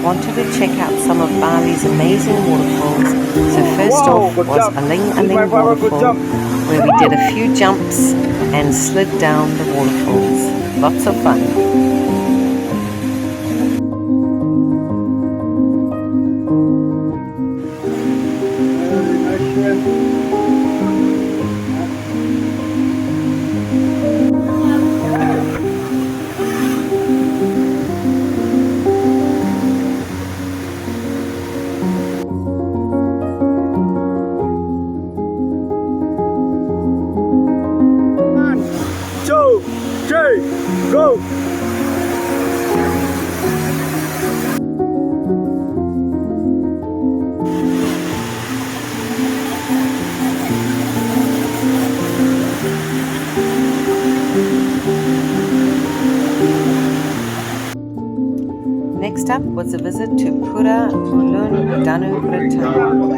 wanted to check out some of Bali's amazing waterfalls. So first off was Aling Aling Waterfall, where we did a few jumps and slid down the waterfalls. Lots of fun. Go! Next up was a visit to Pura Ulun Danu Bertang.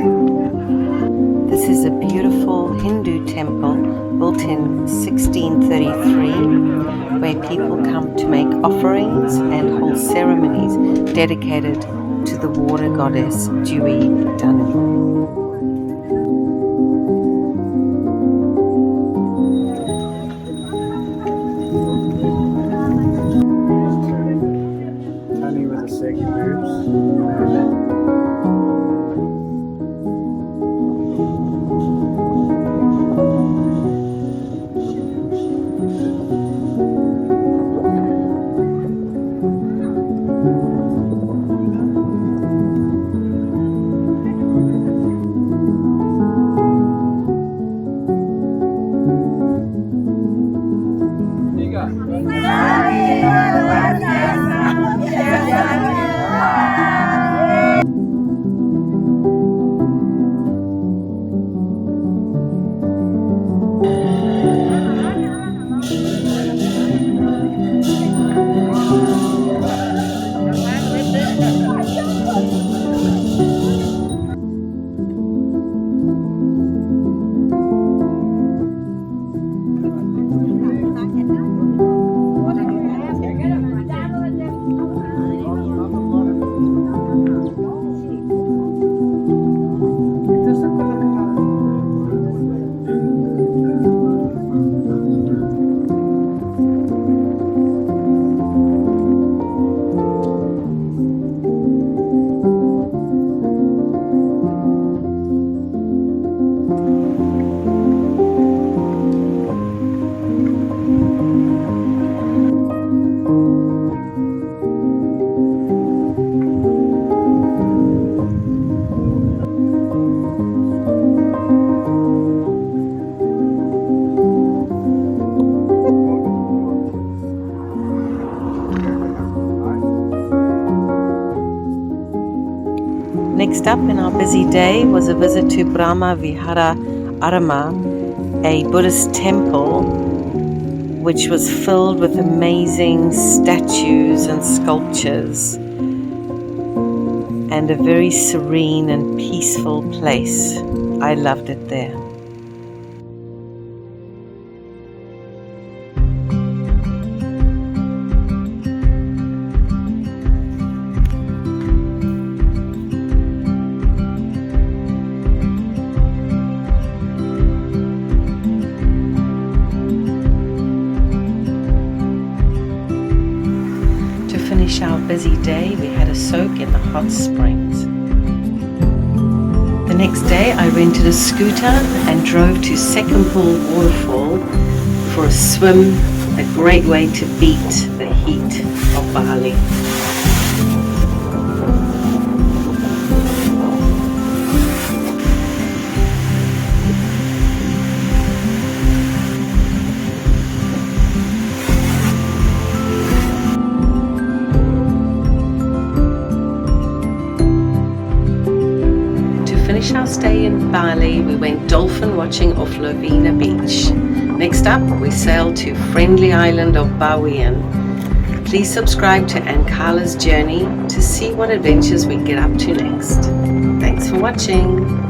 This is a beautiful Hindu temple built in 1633, where people come to make offerings and hold ceremonies dedicated to the water goddess Dewi Danu. Next up in our busy day was a visit to Brahma Vihara Arama, a Buddhist temple which was filled with amazing statues and sculptures, and a very serene and peaceful place. I loved it there. Finish our busy day, we had a soak in the hot springs. The next day I rented a scooter and drove to Second Pool Waterfall for a swim, a great way to beat the heat of Bali. Finish our stay in Bali, we went dolphin watching off Lovina Beach. Next up, we sailed to friendly island of Bawean. Please subscribe to Ankala's Journey to see what adventures we get up to next. Thanks for watching.